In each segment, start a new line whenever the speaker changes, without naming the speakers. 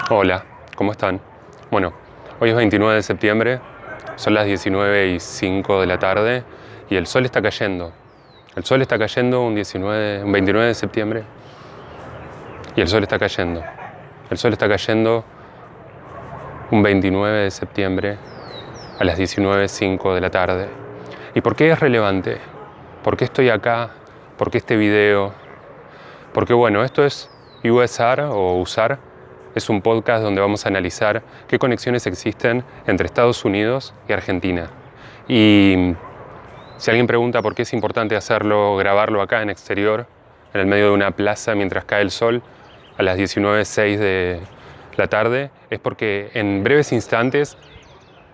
Hola, ¿cómo están? Bueno, hoy es 29 de septiembre, son las 19:05 de la tarde y el sol está cayendo. El sol está cayendo un 29 de septiembre y el sol está cayendo. El sol está cayendo un 29 de septiembre a las 19:05 de la tarde. ¿Y por qué es relevante? ¿Por qué estoy acá? ¿Por qué este video? Porque bueno, esto es USAR o USAR. Es un podcast donde vamos a analizar qué conexiones existen entre Estados Unidos y Argentina. Y si alguien pregunta por qué es importante hacerlo, grabarlo acá en exterior, en el medio de una plaza mientras cae el sol, a las 19:06 de la tarde, es porque en breves instantes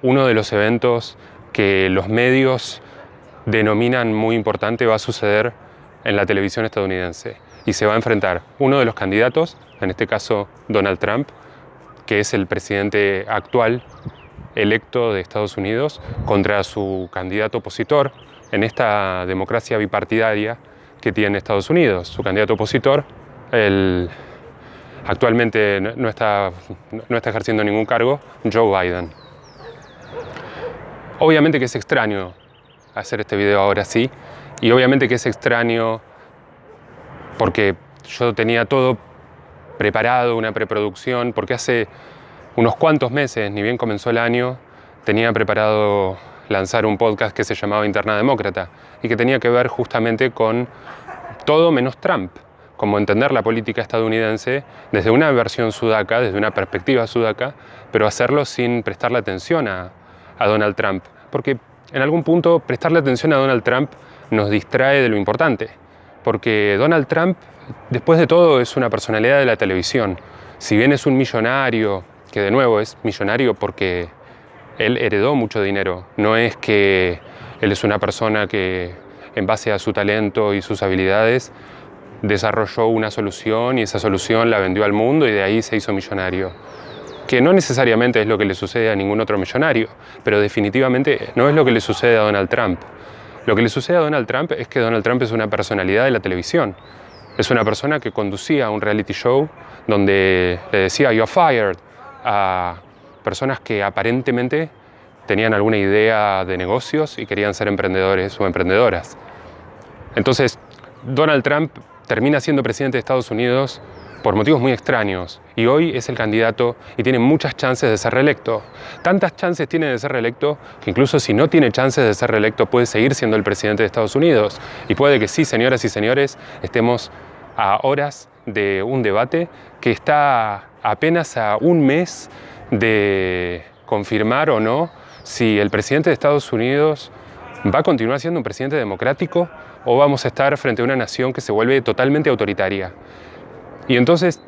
uno de los eventos que los medios denominan muy importante va a suceder en la televisión estadounidense. Y se va a enfrentar uno de los candidatos, en este caso Donald Trump, que es el presidente actual electo de Estados Unidos, contra su candidato opositor en esta democracia bipartidaria que tiene Estados Unidos. Su candidato opositor, actualmente no está ejerciendo ningún cargo, Joe Biden. Obviamente que es extraño hacer este video ahora sí, y obviamente que es extraño porque yo tenía todo preparado, una preproducción, porque hace unos cuantos meses, ni bien comenzó el año, tenía preparado lanzar un podcast que se llamaba Interna Demócrata y que tenía que ver justamente con todo menos Trump, como entender la política estadounidense desde una versión sudaca, desde una perspectiva sudaca, pero hacerlo sin prestarle atención a Donald Trump, porque en algún punto prestarle atención a Donald Trump nos distrae de lo importante, porque Donald Trump, después de todo, es una personalidad de la televisión. Si bien es un millonario, que de nuevo es millonario porque él heredó mucho dinero, no es que él es una persona que en base a su talento y sus habilidades desarrolló una solución y esa solución la vendió al mundo y de ahí se hizo millonario. Que no necesariamente es lo que le sucede a ningún otro millonario, pero definitivamente no es lo que le sucede a Donald Trump. Lo que le sucede a Donald Trump es que Donald Trump es una personalidad de la televisión. Es una persona que conducía un reality show donde le decía "You're fired" a personas que aparentemente tenían alguna idea de negocios y querían ser emprendedores o emprendedoras. Entonces, Donald Trump termina siendo presidente de Estados Unidos por motivos muy extraños, y hoy es el candidato y tiene muchas chances de ser reelecto. Tantas chances tiene de ser reelecto que incluso si no tiene chances de ser reelecto puede seguir siendo el presidente de Estados Unidos. Y puede que sí, señoras y señores, estemos a horas de un debate que está apenas a un mes de confirmar o no si el presidente de Estados Unidos va a continuar siendo un presidente democrático o vamos a estar frente a una nación que se vuelve totalmente autoritaria. Y entonces,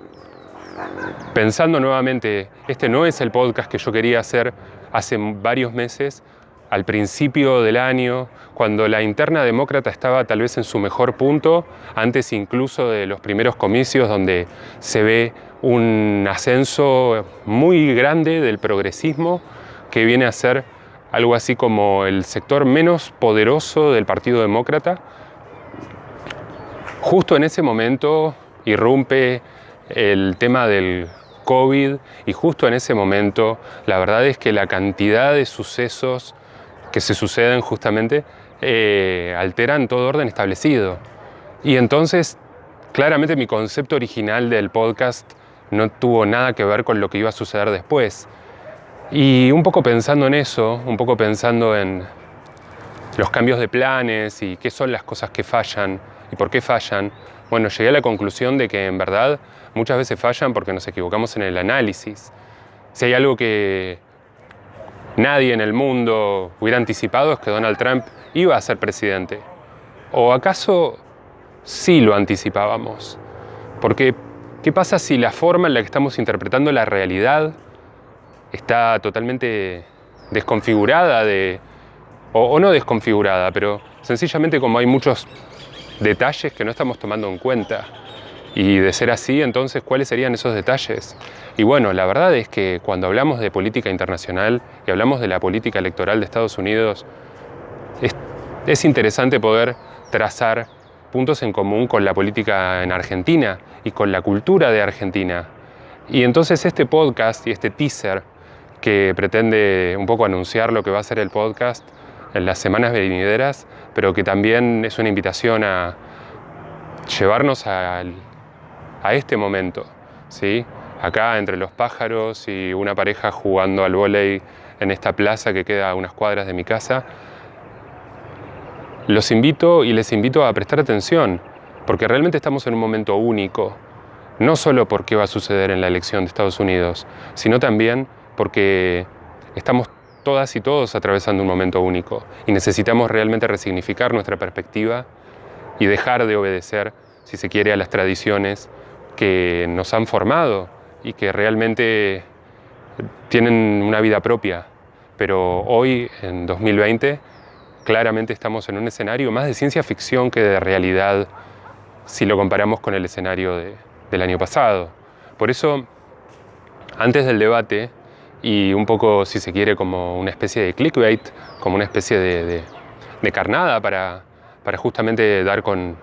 pensando nuevamente, este no es el podcast que yo quería hacer hace varios meses, al principio del año, cuando la interna demócrata estaba tal vez en su mejor punto, antes incluso de los primeros comicios donde se ve un ascenso muy grande del progresismo que viene a ser algo así como el sector menos poderoso del Partido Demócrata. Justo en ese momento irrumpe el tema del COVID y justo en ese momento la verdad es que la cantidad de sucesos que se suceden justamente alteran todo orden establecido. Y entonces claramente mi concepto original del podcast no tuvo nada que ver con lo que iba a suceder después. Y un poco pensando en eso, un poco pensando en los cambios de planes y qué son las cosas que fallan y por qué fallan, bueno, llegué a la conclusión de que en verdad muchas veces fallan porque nos equivocamos en el análisis. Si hay algo que nadie en el mundo hubiera anticipado es que Donald Trump iba a ser presidente. ¿O acaso sí lo anticipábamos? Porque, ¿qué pasa si la forma en la que estamos interpretando la realidad está totalmente desconfigurada o no desconfigurada, pero sencillamente como hay muchos detalles que no estamos tomando en cuenta? Y de ser así, entonces, ¿cuáles serían esos detalles? Y bueno, la verdad es que cuando hablamos de política internacional y hablamos de la política electoral de Estados Unidos, es interesante poder trazar puntos en común con la política en Argentina y con la cultura de Argentina. Y entonces este podcast y este teaser que pretende un poco anunciar lo que va a ser el podcast en las semanas venideras, pero que también es una invitación a llevarnos a este momento, ¿sí? Acá entre los pájaros y una pareja jugando al vóley en esta plaza que queda a unas cuadras de mi casa. Los invito y les invito a prestar atención, porque realmente estamos en un momento único, no solo por qué va a suceder en la elección de Estados Unidos, sino también porque estamos todas y todos atravesando un momento único y necesitamos realmente resignificar nuestra perspectiva y dejar de obedecer, si se quiere, a las tradiciones que nos han formado y que realmente tienen una vida propia. Pero hoy, en 2020, claramente estamos en un escenario más de ciencia ficción que de realidad si lo comparamos con el escenario del año pasado. Por eso, antes del debate, y un poco, si se quiere, como una especie de clickbait, como una especie de carnada para justamente dar con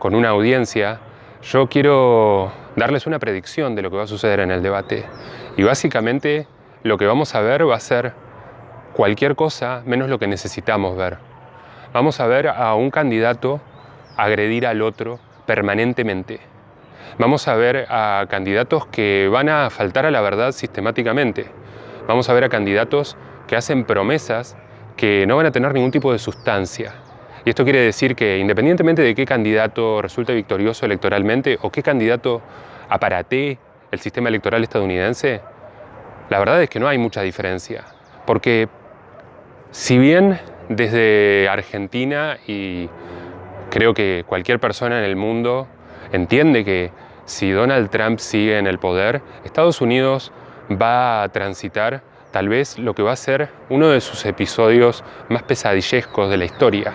una audiencia, yo quiero darles una predicción de lo que va a suceder en el debate. Y básicamente lo que vamos a ver va a ser cualquier cosa menos lo que necesitamos ver. Vamos a ver a un candidato agredir al otro permanentemente. Vamos a ver a candidatos que van a faltar a la verdad sistemáticamente. Vamos a ver a candidatos que hacen promesas que no van a tener ningún tipo de sustancia. Y esto quiere decir que independientemente de qué candidato resulte victorioso electoralmente o qué candidato aparatee el sistema electoral estadounidense, la verdad es que no hay mucha diferencia. Porque si bien desde Argentina, y creo que cualquier persona en el mundo entiende que si Donald Trump sigue en el poder, Estados Unidos va a transitar tal vez lo que va a ser uno de sus episodios más pesadillescos de la historia.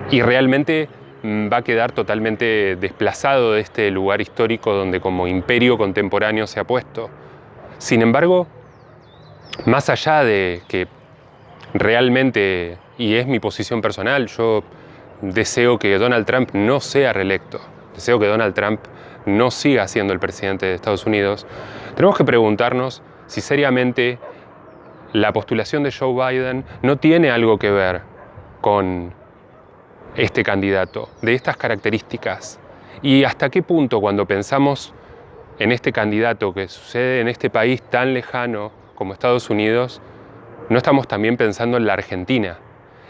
Y realmente va a quedar totalmente desplazado de este lugar histórico donde como imperio contemporáneo se ha puesto. Sin embargo, más allá de que realmente, y es mi posición personal, yo deseo que Donald Trump no sea reelecto, deseo que Donald Trump no siga siendo el presidente de Estados Unidos, tenemos que preguntarnos si seriamente la postulación de Joe Biden no tiene algo que ver con este candidato, de estas características. Y hasta qué punto, cuando pensamos en este candidato que sucede en este país tan lejano como Estados Unidos, no estamos también pensando en la Argentina.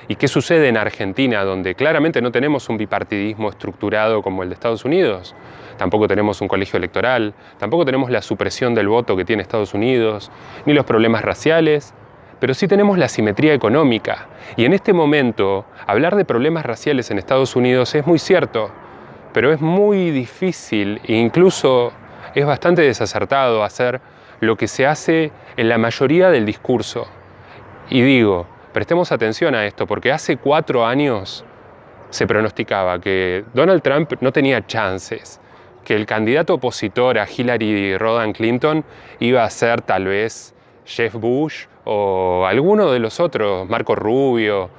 ¿Y qué sucede en Argentina, donde claramente no tenemos un bipartidismo estructurado como el de Estados Unidos? Tampoco tenemos un colegio electoral, tampoco tenemos la supresión del voto que tiene Estados Unidos, ni los problemas raciales, pero sí tenemos la asimetría económica. Y en este momento, hablar de problemas raciales en Estados Unidos es muy cierto, pero es muy difícil e incluso es bastante desacertado hacer lo que se hace en la mayoría del discurso. Y digo, prestemos atención a esto, porque hace 4 años se pronosticaba que Donald Trump no tenía chances, que el candidato opositor a Hillary Rodham Clinton iba a ser tal vez Jeb Bush o alguno de los otros, Marco Rubio.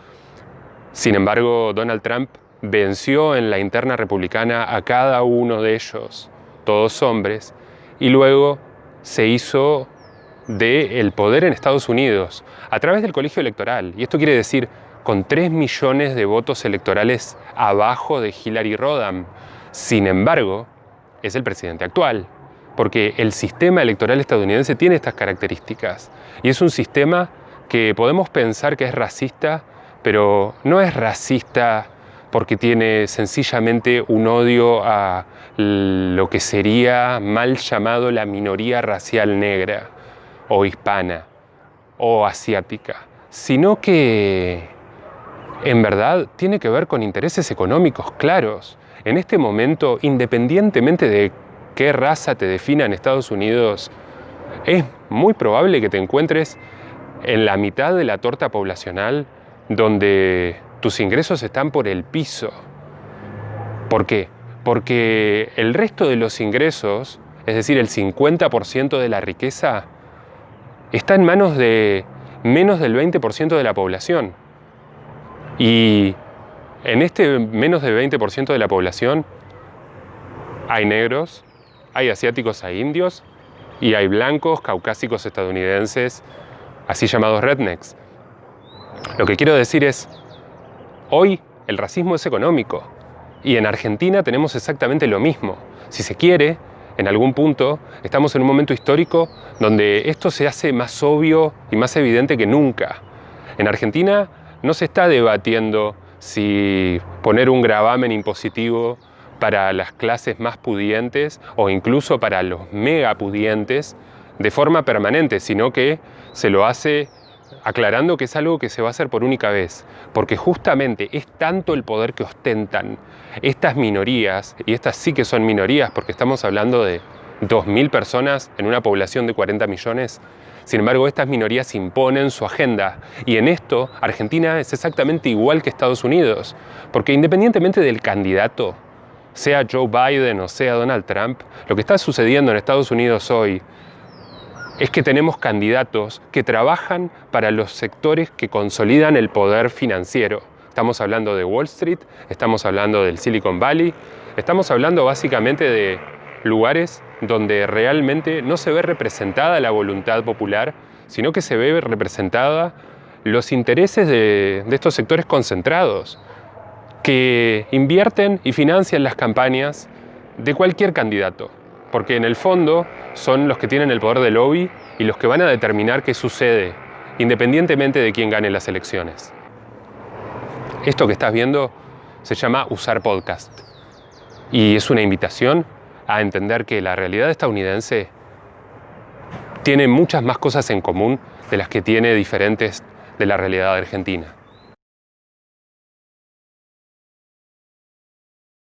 Sin embargo, Donald Trump venció en la interna republicana a cada uno de ellos, todos hombres, y luego se hizo del poder en Estados Unidos a través del colegio electoral. Y esto quiere decir con 3 millones de votos electorales abajo de Hillary Rodham. Sin embargo, es el presidente actual, porque el sistema electoral estadounidense tiene estas características. Y es un sistema que podemos pensar que es racista, pero no es racista porque tiene sencillamente un odio a lo que sería mal llamado la minoría racial negra, o hispana, o asiática, sino que en verdad tiene que ver con intereses económicos claros. En este momento, independientemente de qué raza te defina en Estados Unidos, es muy probable que te encuentres en la mitad de la torta poblacional donde tus ingresos están por el piso. ¿Por qué? Porque el resto de los ingresos, es decir, el 50% de la riqueza, está en manos de menos del 20% de la población. Y en este menos del 20% de la población hay negros, hay asiáticos, hay indios y hay blancos caucásicos estadounidenses, así llamados rednecks. Lo que quiero decir es, hoy el racismo es económico y en Argentina tenemos exactamente lo mismo. Si se quiere, en algún punto estamos en un momento histórico donde esto se hace más obvio y más evidente que nunca. En Argentina no se está debatiendo si poner un gravamen impositivo para las clases más pudientes o incluso para los mega pudientes de forma permanente, sino que se lo hace aclarando que es algo que se va a hacer por única vez, porque justamente es tanto el poder que ostentan estas minorías, y estas sí que son minorías porque estamos hablando de 2.000 personas en una población de 40 millones, sin embargo estas minorías imponen su agenda, y en esto Argentina es exactamente igual que Estados Unidos, porque independientemente del candidato, sea Joe Biden o sea Donald Trump, lo que está sucediendo en Estados Unidos hoy es que tenemos candidatos que trabajan para los sectores que consolidan el poder financiero. Estamos hablando de Wall Street, estamos hablando del Silicon Valley, estamos hablando básicamente de lugares donde realmente no se ve representada la voluntad popular, sino que se ve representada los intereses de estos sectores concentrados, que invierten y financian las campañas de cualquier candidato, porque en el fondo son los que tienen el poder de lobby y los que van a determinar qué sucede, independientemente de quién gane las elecciones. Esto que estás viendo se llama Usar Podcast, y es una invitación a entender que la realidad estadounidense tiene muchas más cosas en común de las que tiene diferentes de la realidad argentina.